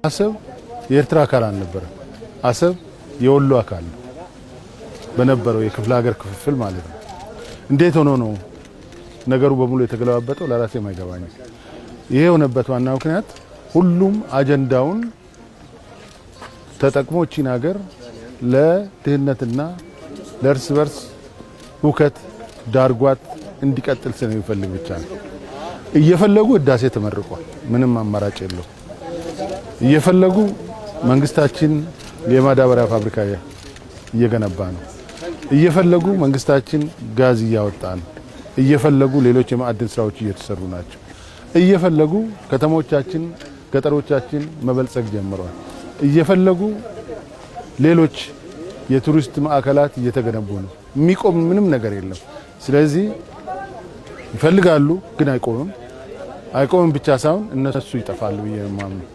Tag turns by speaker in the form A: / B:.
A: አሰብ የኤርትራ አካል አልነበረ። አሰብ የወሎ አካል በነበረው የክፍለ ሀገር ክፍፍል ማለት ነው። እንዴት ሆኖ ነው ነገሩ በሙሉ የተገለባበጠው? ለራሴ የማይገባኝ ይሄ የሆነበት ዋና ምክንያት ሁሉም አጀንዳውን ተጠቅሞ እቺን ሀገር ለድህነትና ለእርስ በርስ ሁከት ዳርጓት እንዲቀጥል ስለሚፈልግ ብቻ ነው። እየፈለጉ ህዳሴ ተመርቋል፣ ምንም አማራጭ የለው። እየፈለጉ መንግስታችን የማዳበሪያ ፋብሪካ እየገነባ ነው። እየፈለጉ መንግስታችን ጋዝ እያወጣ ነው። እየፈለጉ ሌሎች የማዕድን ስራዎች እየተሰሩ ናቸው። እየፈለጉ ከተሞቻችን ገጠሮቻችን መበልጸግ ጀምረዋል። እየፈለጉ ሌሎች የቱሪስት ማዕከላት እየተገነቡ ነው። የሚቆም ምንም ነገር የለም። ስለዚህ ይፈልጋሉ ግን አይቆምም። አይቆምም ብቻ ሳይሆን እነሱ ይጠፋሉ ብዬ ነው የማምነው።